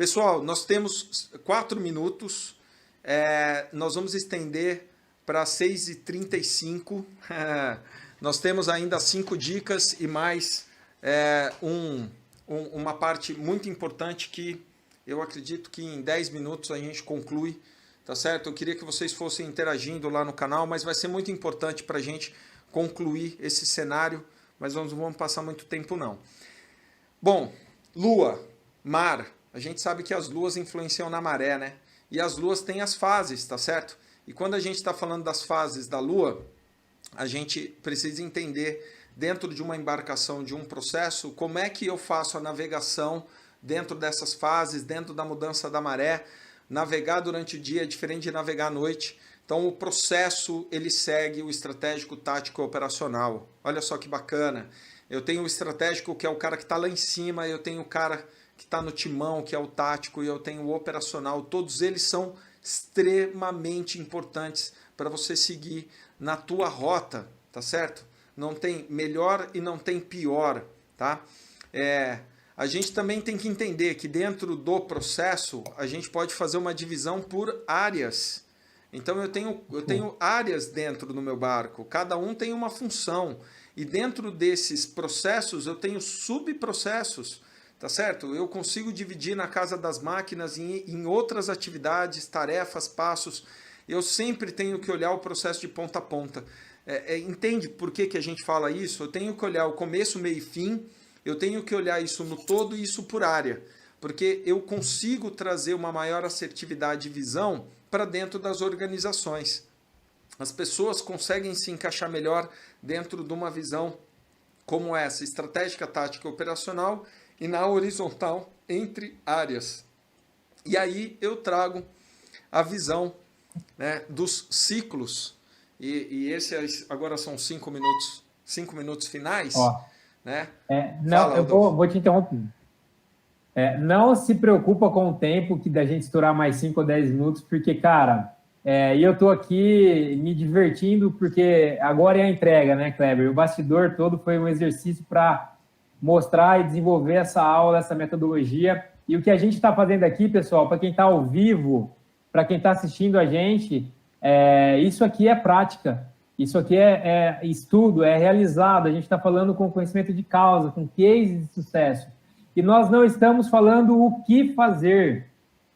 Pessoal, nós temos 4 minutos, nós vamos estender para 6h35. Nós temos ainda 5 dicas e mais uma parte muito importante que eu acredito que em 10 minutos a gente conclui, tá certo? Eu queria que vocês fossem interagindo lá no canal, mas vai ser muito importante para a gente concluir esse cenário, mas nós não vamos passar muito tempo não. Bom, lua, mar, a gente sabe que as luas influenciam na maré, né? E as luas têm as fases, tá certo? E quando a gente está falando das fases da lua, a gente precisa entender dentro de uma embarcação, de um processo, como é que eu faço a navegação dentro dessas fases, dentro da mudança da maré. Navegar durante o dia é diferente de navegar à noite. Então o processo ele segue o estratégico, tático e operacional. Olha só que bacana. Eu tenho o estratégico, que é o cara que está lá em cima, eu tenho o cara que está no timão, que é o tático, e eu tenho o operacional. Todos eles são extremamente importantes para você seguir na tua rota, tá certo? Não tem melhor e não tem pior, tá? A gente também tem que entender que dentro do processo a gente pode fazer uma divisão por áreas. Então eu tenho áreas dentro do meu barco, cada um tem uma função. E dentro desses processos eu tenho subprocessos, tá certo? Eu consigo dividir na casa das máquinas em outras atividades, tarefas, passos. Eu sempre tenho que olhar o processo de ponta a ponta. Entende por que a gente fala isso? Eu tenho que olhar o começo, meio e fim, eu tenho que olhar isso no todo e isso por área. Porque eu consigo trazer uma maior assertividade e visão para dentro das organizações. As pessoas conseguem se encaixar melhor dentro de uma visão como essa, estratégica, tática e operacional, e na horizontal entre áreas. E aí eu trago a visão, né, dos ciclos, e esse agora são 5 minutos finais. Ó, né? não, Fala, eu vou te interromper. Não se preocupa com o tempo que da gente estourar mais 5 ou 10 minutos, porque, cara, e eu tô aqui me divertindo, porque agora é a entrega, né, Kleber? O bastidor todo foi um exercício para mostrar e desenvolver essa aula, essa metodologia. E o que a gente está fazendo aqui, pessoal, para quem está ao vivo, para quem está assistindo a gente, isso aqui é prática, isso aqui é estudo, é realizado. A gente está falando com conhecimento de causa, com cases de sucesso. E nós não estamos falando o que fazer,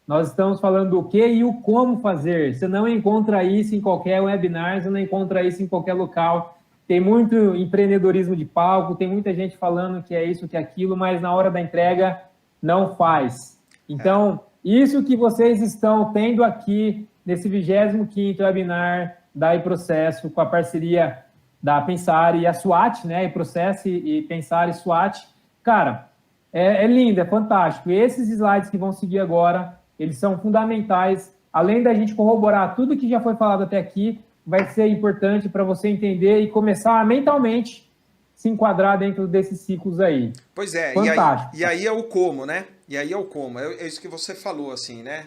nós estamos falando o que e o como fazer. Você não encontra isso em qualquer webinar, você não encontra isso em qualquer local. Tem muito empreendedorismo de palco, tem muita gente falando que é isso, que é aquilo, mas na hora da entrega não faz. Então, isso que vocês estão tendo aqui nesse 25º webinar da iProcesso, com a parceria da Pensar e a SWAT, né? iProcesso e Pensar e SWAT. Cara, é lindo, é fantástico. E esses slides que vão seguir agora, eles são fundamentais. Além da gente corroborar tudo que já foi falado até aqui, vai ser importante para você entender e começar a mentalmente se enquadrar dentro desses ciclos aí. Pois é, fantástico. E aí é o como, né? E aí é o como. É isso que você falou, assim, né?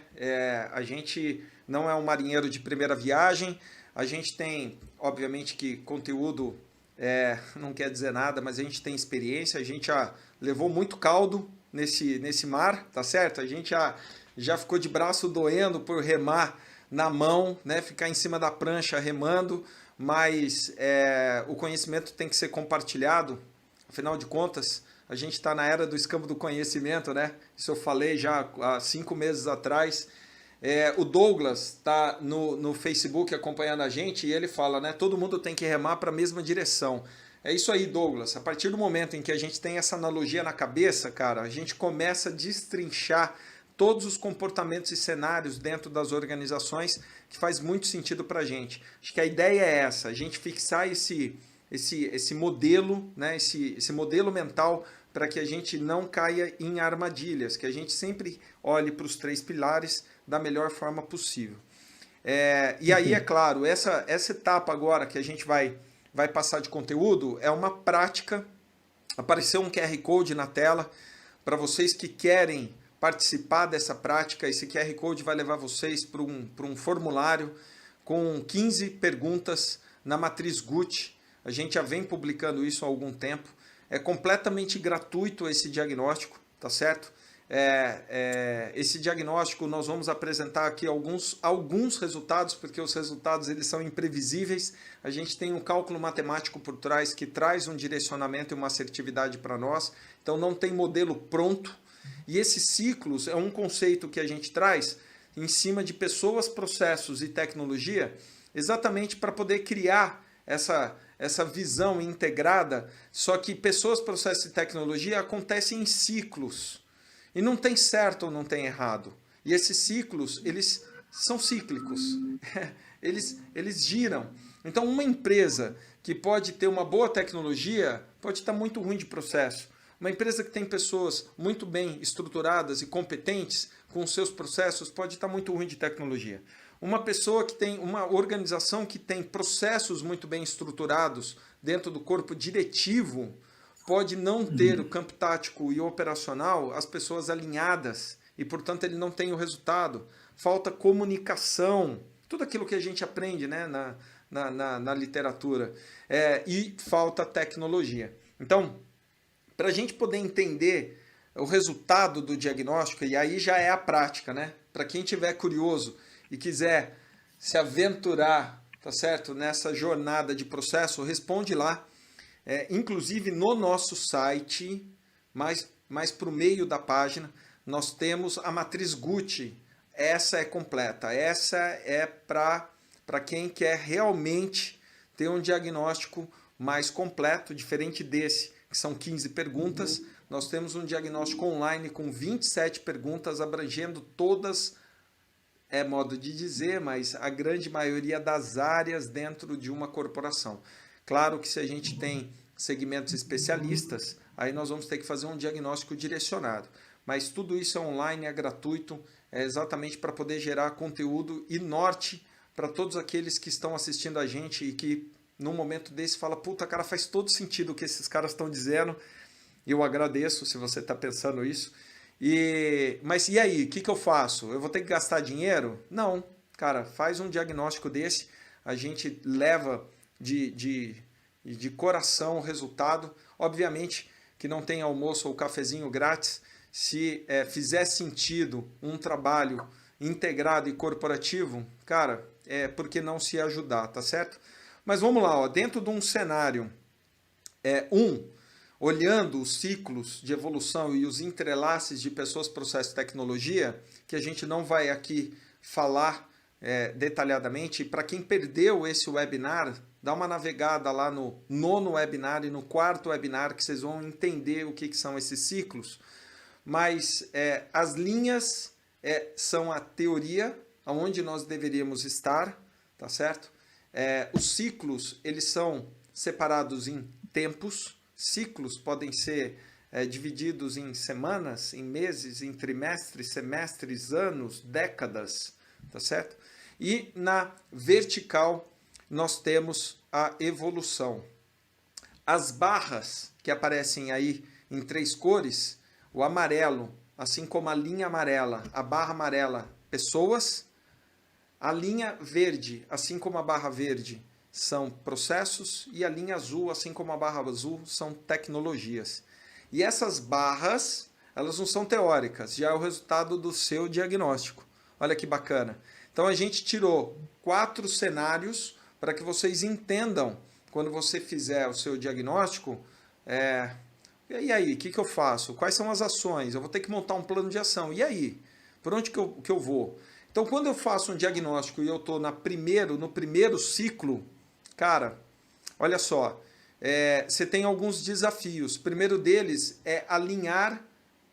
A gente não é um marinheiro de primeira viagem, a gente tem, obviamente, que conteúdo não quer dizer nada, mas a gente tem experiência, a gente já levou muito caldo nesse mar, tá certo? A gente já ficou de braço doendo por remar na mão, né? Ficar em cima da prancha remando, mas o conhecimento tem que ser compartilhado. Afinal de contas, a gente está na era do escambo do conhecimento, né? Isso eu falei já há 5 meses atrás. O Douglas está no Facebook acompanhando a gente e ele fala, né? Todo mundo tem que remar para a mesma direção. É isso aí, Douglas. A partir do momento em que a gente tem essa analogia na cabeça, cara, a gente começa a destrinchar todos os comportamentos e cenários dentro das organizações, que faz muito sentido para a gente. Acho que a ideia é essa, a gente fixar esse modelo, né, esse modelo mental para que a gente não caia em armadilhas, que a gente sempre olhe para os 3 pilares da melhor forma possível. E aí, é claro, essa etapa agora que a gente vai passar de conteúdo é uma prática. Apareceu um QR Code na tela para vocês que querem participar dessa prática. Esse QR Code vai levar vocês para um formulário com 15 perguntas na matriz Gucci. A gente já vem publicando isso há algum tempo. É completamente gratuito esse diagnóstico, tá certo? esse diagnóstico, nós vamos apresentar aqui alguns resultados, porque os resultados eles são imprevisíveis. A gente tem um cálculo matemático por trás que traz um direcionamento e uma assertividade para nós, então não tem modelo pronto. E esses ciclos é um conceito que a gente traz em cima de pessoas, processos e tecnologia, exatamente para poder criar essa visão integrada, só que pessoas, processos e tecnologia acontecem em ciclos. E não tem certo ou não tem errado. E esses ciclos, eles são cíclicos. Eles giram. Então, uma empresa que pode ter uma boa tecnologia pode estar muito ruim de processo. Uma empresa que tem pessoas muito bem estruturadas e competentes com os seus processos pode estar muito ruim de tecnologia. Uma pessoa que tem uma organização que tem processos muito bem estruturados dentro do corpo diretivo pode não ter o campo tático e operacional, as pessoas alinhadas, e, portanto, ele não tem o resultado. Falta comunicação, tudo aquilo que a gente aprende, né, na literatura, e falta tecnologia. Então, para a gente poder entender o resultado do diagnóstico, e aí já é a prática, né? Para quem tiver curioso e quiser se aventurar, tá certo, nessa jornada de processo, responde lá. Inclusive no nosso site, mais para o meio da página, nós temos a matriz Gucci. Essa é completa, essa é para quem quer realmente ter um diagnóstico mais completo, diferente desse, que são 15 perguntas. Nós temos um diagnóstico online com 27 perguntas, abrangendo todas, modo de dizer, mas a grande maioria das áreas dentro de uma corporação. Claro que se a gente tem segmentos especialistas, aí nós vamos ter que fazer um diagnóstico direcionado. Mas tudo isso é online, é gratuito, é exatamente para poder gerar conteúdo e norte para todos aqueles que estão assistindo a gente e que num momento desse fala, puta, cara, faz todo sentido o que esses caras estão dizendo. Eu agradeço se você está pensando isso. Mas e aí, o que eu faço? Eu vou ter que gastar dinheiro? Não, cara, faz um diagnóstico desse, a gente leva de coração o resultado. Obviamente que não tem almoço ou cafezinho grátis. Se fizer sentido um trabalho integrado e corporativo, cara, por que não se ajudar, tá certo? Mas vamos lá, ó, dentro de um cenário, olhando os ciclos de evolução e os entrelaces de pessoas, processos e tecnologia, que a gente não vai aqui falar detalhadamente. Para quem perdeu esse webinar, dá uma navegada lá no 9º webinar e no 4º webinar, que vocês vão entender o que são esses ciclos. Mas as linhas são a teoria, aonde nós deveríamos estar, tá certo? Os ciclos, eles são separados em tempos. Ciclos podem ser divididos em semanas, em meses, em trimestres, semestres, anos, décadas, tá certo? E na vertical nós temos a evolução. As barras que aparecem aí em 3 cores, o amarelo, assim como a linha amarela, a barra amarela, pessoas, a linha verde, assim como a barra verde, são processos, e a linha azul, assim como a barra azul, são tecnologias. E essas barras, elas não são teóricas, já é o resultado do seu diagnóstico. Olha que bacana. Então a gente tirou 4 cenários para que vocês entendam, quando você fizer o seu diagnóstico, e aí, o que eu faço? Quais são as ações? Eu vou ter que montar um plano de ação. E aí? Por onde que eu vou? Então, quando eu faço um diagnóstico e eu estou no primeiro ciclo, cara, olha só, você tem alguns desafios. O primeiro deles é alinhar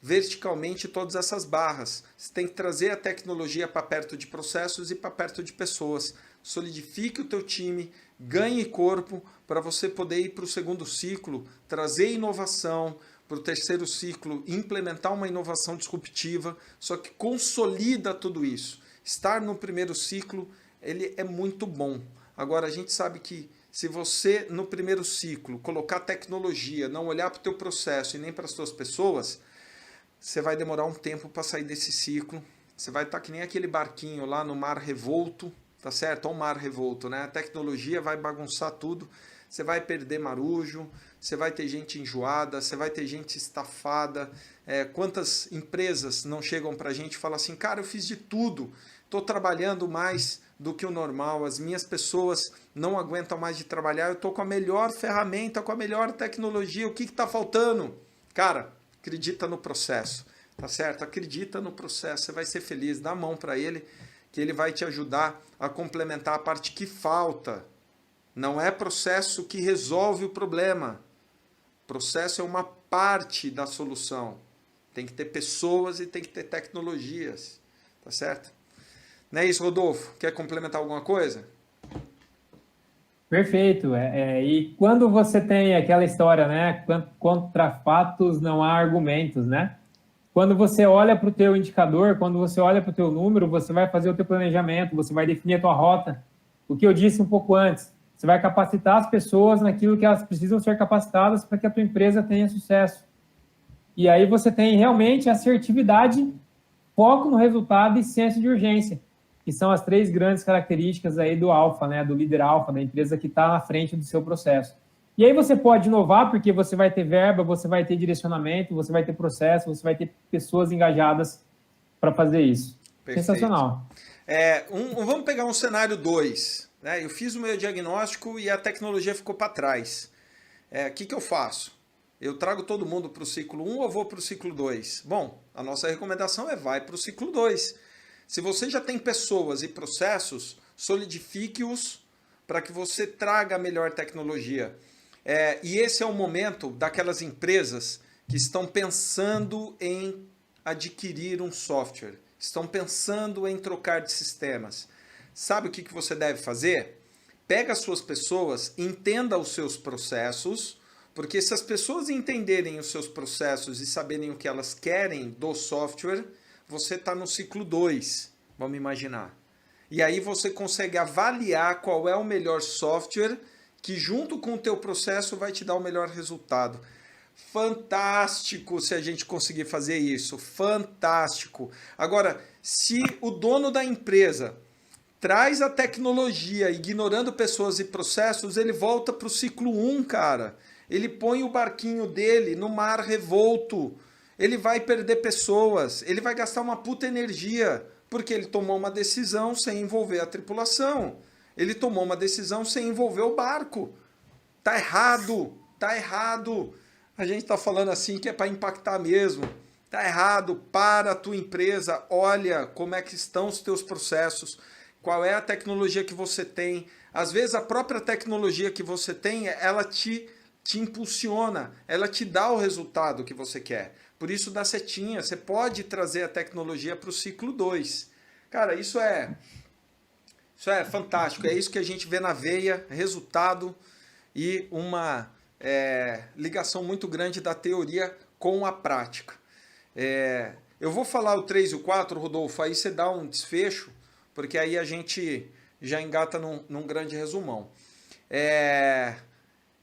verticalmente todas essas barras. Você tem que trazer a tecnologia para perto de processos e para perto de pessoas. Solidifique o teu time, ganhe corpo para você poder ir para o segundo ciclo, trazer inovação, para o terceiro ciclo, implementar uma inovação disruptiva, só que consolida tudo isso. Estar no primeiro ciclo, ele é muito bom. Agora, a gente sabe que se você, no primeiro ciclo, colocar tecnologia, não olhar para o teu processo e nem para as tuas pessoas, você vai demorar um tempo para sair desse ciclo. Você vai estar que nem aquele barquinho lá no mar revolto, tá certo? Olha o mar revolto, né? A tecnologia vai bagunçar tudo. você vai perder marujo, você vai ter gente enjoada, você vai ter gente estafada. Quantas empresas não chegam para a gente e falam assim, cara, eu fiz de tudo, estou trabalhando mais do que o normal, as minhas pessoas não aguentam mais de trabalhar, eu estou com a melhor ferramenta, com a melhor tecnologia, o que está faltando? Cara, acredita no processo, tá certo? Acredita no processo, você vai ser feliz, dá a mão para ele, que ele vai te ajudar a complementar a parte que falta. Não é processo que resolve o problema. Processo é uma parte da solução. Tem que ter pessoas e tem que ter tecnologias, tá certo? Não é isso, Rodolfo? Quer complementar alguma coisa? Perfeito. E quando você tem aquela história, né? Contra fatos não há argumentos, né? Quando você olha para o teu indicador, quando você olha para o teu número, você vai fazer o teu planejamento, você vai definir a tua rota. O que eu disse um pouco antes, você vai capacitar as pessoas naquilo que elas precisam ser capacitadas para que a tua empresa tenha sucesso. E aí você tem realmente assertividade, foco no resultado e senso de urgência, que são as 3 grandes características aí do alfa, né, do líder alfa, da empresa que está na frente do seu processo. E aí você pode inovar, porque você vai ter verba, você vai ter direcionamento, você vai ter processo, você vai ter pessoas engajadas para fazer isso. Perfeito. Sensacional. Vamos pegar um cenário 2. Né? Eu fiz o meu diagnóstico e a tecnologia ficou para trás. O que eu faço? Eu trago todo mundo para o ciclo 1 ou vou para o ciclo 2? Bom, a nossa recomendação vai para o ciclo 2. Se você já tem pessoas e processos, solidifique-os para que você traga a melhor tecnologia. E esse é o momento daquelas empresas que estão pensando em adquirir um software, estão pensando em trocar de sistemas. Sabe o que você deve fazer? Pega as suas pessoas, entenda os seus processos, porque se as pessoas entenderem os seus processos e saberem o que elas querem do software, você está no ciclo 2, vamos imaginar. E aí você consegue avaliar qual é o melhor software que junto com o teu processo vai te dar o melhor resultado. Fantástico se a gente conseguir fazer isso, fantástico. Agora, se o dono da empresa traz a tecnologia ignorando pessoas e processos, ele volta para o ciclo 1, cara. Ele põe o barquinho dele no mar revolto. Ele vai perder pessoas, ele vai gastar uma puta energia, porque ele tomou uma decisão sem envolver a tripulação. Ele tomou uma decisão sem envolver o barco. Tá errado, tá errado. A gente tá falando assim que é para impactar mesmo. Tá errado, para a tua empresa, olha como é que estão os teus processos, qual é a tecnologia que você tem. Às vezes a própria tecnologia que você tem, ela te impulsiona, ela te dá o resultado que você quer. Por isso dá setinha, você pode trazer a tecnologia para o ciclo 2. Cara, isso é fantástico, é isso que a gente vê na veia, resultado e uma ligação muito grande da teoria com a prática. Eu vou falar o 3 e o 4, Rodolfo, aí você dá um desfecho, porque aí a gente já engata num grande resumão.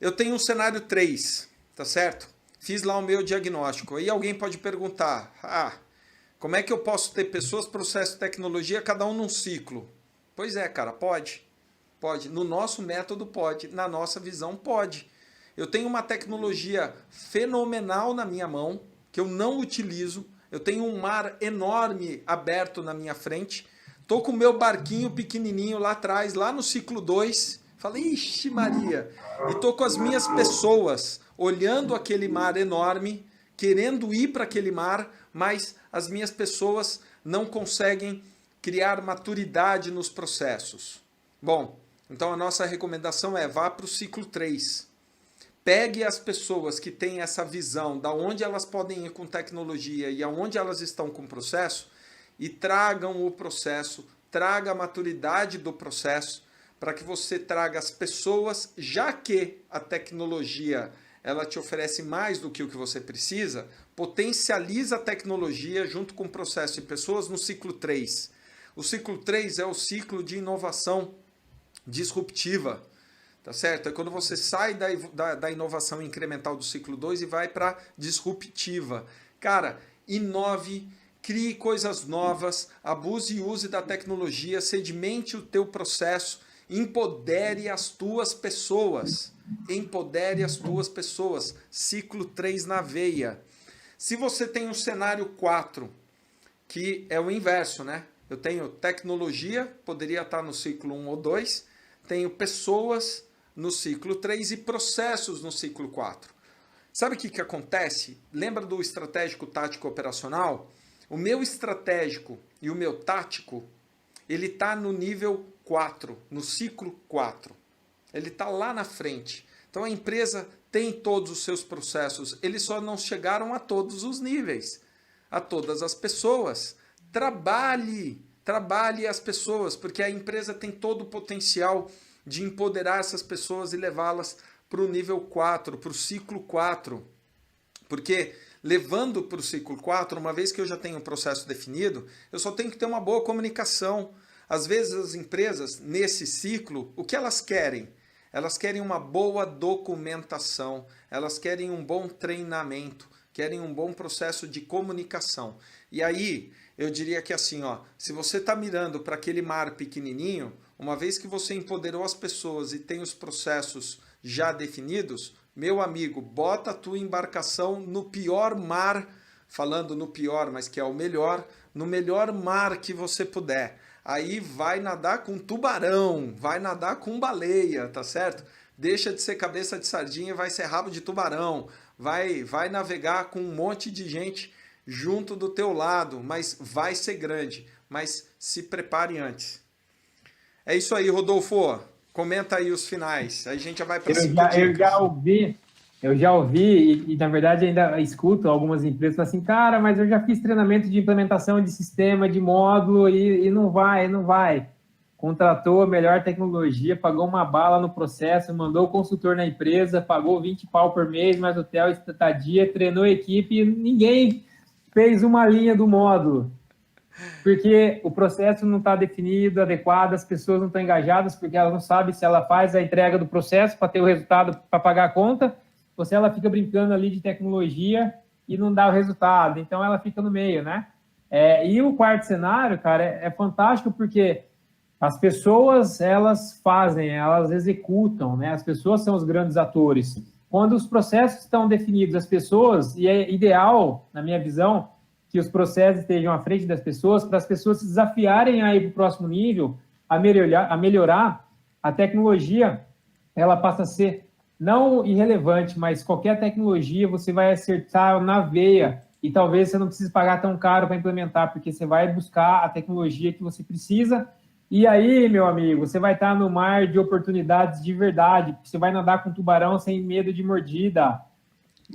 Eu tenho um cenário 3, tá certo? Fiz lá o meu diagnóstico. Aí alguém pode perguntar, como é que eu posso ter pessoas, processo e tecnologia, cada um num ciclo? Pois é, cara, pode. Pode. No nosso método pode. Na nossa visão pode. Eu tenho uma tecnologia fenomenal na minha mão, que eu não utilizo. Eu tenho um mar enorme aberto na minha frente. Estou com o meu barquinho pequenininho lá atrás, lá no ciclo 2. Falei, ixi Maria. E estou com as minhas pessoas olhando aquele mar enorme, querendo ir para aquele mar, mas as minhas pessoas não conseguem criar maturidade nos processos. Bom, então a nossa recomendação vá para o ciclo 3. Pegue as pessoas que têm essa visão da onde elas podem ir com tecnologia e aonde elas estão com o processo e tragam o processo, traga a maturidade do processo para que você traga as pessoas, já que a tecnologia ela te oferece mais do que o que você precisa, potencializa a tecnologia junto com o processo e pessoas no ciclo 3. O ciclo 3 é o ciclo de inovação disruptiva, tá certo? É quando você sai da inovação incremental do ciclo 2 e vai para disruptiva. Cara, inove, crie coisas novas, abuse e use da tecnologia, sedimente o teu processo Empodere as tuas pessoas. Empodere as tuas pessoas. Ciclo 3 na veia. Se você tem um cenário 4, que é o inverso, né? Eu tenho tecnologia, poderia estar no ciclo 1 ou 2, tenho pessoas no ciclo 3 e processos no ciclo 4. Sabe o que acontece? Lembra do estratégico, tático, operacional? O meu estratégico e o meu tático, ele está no nível 4, no ciclo 4. Ele está lá na frente. Então a empresa tem todos os seus processos, eles só não chegaram a todos os níveis, a todas as pessoas. Trabalhe as pessoas, porque a empresa tem todo o potencial de empoderar essas pessoas e levá-las para o nível 4, para o ciclo 4. Porque levando para o ciclo 4, uma vez que eu já tenho um processo definido, eu só tenho que ter uma boa comunicação. Às vezes as empresas, nesse ciclo, o que elas querem? Elas querem uma boa documentação, elas querem um bom treinamento, querem um bom processo de comunicação. E aí, eu diria que assim, ó, se você está mirando para aquele mar pequenininho, uma vez que você empoderou as pessoas e tem os processos já definidos, meu amigo, bota a tua embarcação no pior mar, falando no pior, mas que é o melhor, no melhor mar que você puder. Aí vai nadar com tubarão, vai nadar com baleia, tá certo? Deixa de ser cabeça de sardinha e vai ser rabo de tubarão. Vai navegar com um monte de gente junto do teu lado, mas vai ser grande. Mas se prepare antes. É isso aí, Rodolfo. Comenta aí os finais. Aí a gente já vai para 5 dicas. Eu já ouvi e, na verdade, ainda escuto algumas empresas falando assim, cara, mas eu já fiz treinamento de implementação de sistema, de módulo e não vai. Contratou a melhor tecnologia, pagou uma bala no processo, mandou o consultor na empresa, pagou 20 pau por mês, mais hotel, estadia, treinou a equipe e ninguém fez uma linha do módulo. Porque o processo não está definido, adequado, as pessoas não estão engajadas, porque elas não sabem se ela faz a entrega do processo para ter o resultado para pagar a conta, ou se ela fica brincando ali de tecnologia e não dá o resultado. Então, ela fica no meio, né? E o quarto cenário, cara, é fantástico porque as pessoas, elas fazem, elas executam, né? As pessoas são os grandes atores. Quando os processos estão definidos, as pessoas, e é ideal, na minha visão, que os processos estejam à frente das pessoas, para as pessoas se desafiarem a ir para o próximo nível, a melhorar, a tecnologia, ela passa a ser não irrelevante, mas qualquer tecnologia você vai acertar na veia e talvez você não precise pagar tão caro para implementar, porque você vai buscar a tecnologia que você precisa e aí, meu amigo, você vai estar no mar de oportunidades de verdade, você vai nadar com tubarão sem medo de mordida.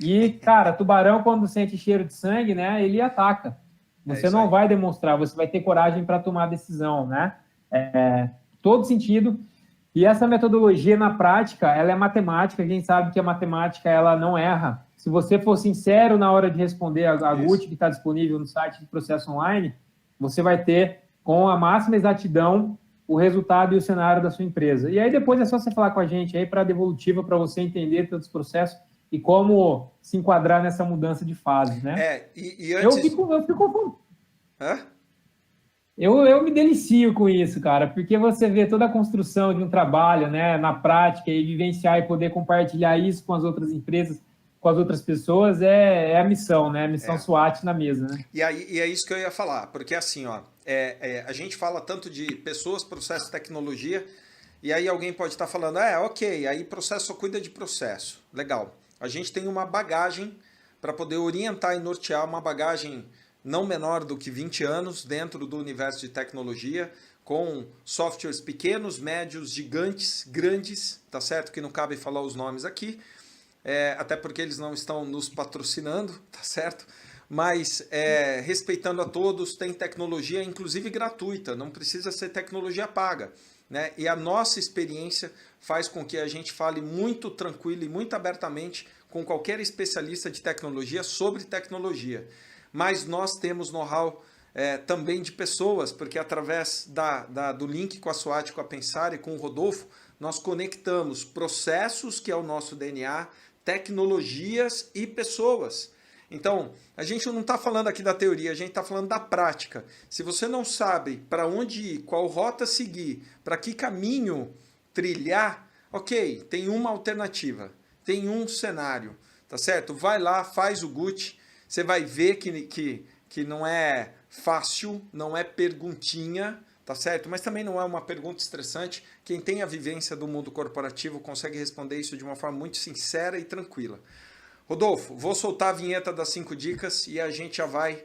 E, cara, tubarão, quando sente cheiro de sangue, né, ele ataca. Você não vai demonstrar, você vai ter coragem para tomar decisão, né? Todo sentido. E essa metodologia, na prática, ela é matemática. A gente sabe que a matemática, ela não erra. Se você for sincero na hora de responder a GUT, que está disponível no site de Processo Online, você vai ter, com a máxima exatidão, o resultado e o cenário da sua empresa. E aí, depois é só você falar com a gente aí para a Devolutiva, para você entender todos os processos e como se enquadrar nessa mudança de fase, né? E antes... Eu me delicio com isso, cara, porque você vê toda a construção de um trabalho, né, na prática e vivenciar e poder compartilhar isso com as outras empresas, com as outras pessoas, é a missão, né? A missão SWAT na mesa, né? E é isso que eu ia falar, porque assim, ó, a gente fala tanto de pessoas, processo, tecnologia, e aí alguém pode estar falando, ok, aí processo só cuida de processo, legal. A gente tem uma bagagem para poder orientar e nortear, uma bagagem não menor do que 20 anos dentro do universo de tecnologia, com softwares pequenos, médios, gigantes, grandes, tá certo? Que não cabe falar os nomes aqui, até porque eles não estão nos patrocinando, tá certo? Mas respeitando a todos, tem tecnologia inclusive gratuita, não precisa ser tecnologia paga, né? E a nossa experiência faz com que a gente fale muito tranquilo e muito abertamente com qualquer especialista de tecnologia sobre tecnologia. Mas nós temos know-how também de pessoas, porque através do link com a SWAT, com a Pensar e com o Rodolfo, nós conectamos processos, que é o nosso DNA, tecnologias e pessoas. Então, a gente não está falando aqui da teoria, a gente está falando da prática. Se você não sabe para onde ir, qual rota seguir, para que caminho trilhar, ok, tem uma alternativa, tem um cenário, tá certo? Vai lá, faz o GUT, você vai ver que não é fácil, não é perguntinha, tá certo? Mas também não é uma pergunta estressante. Quem tem a vivência do mundo corporativo consegue responder isso de uma forma muito sincera e tranquila. Rodolfo, vou soltar a vinheta das 5 dicas e a gente já vai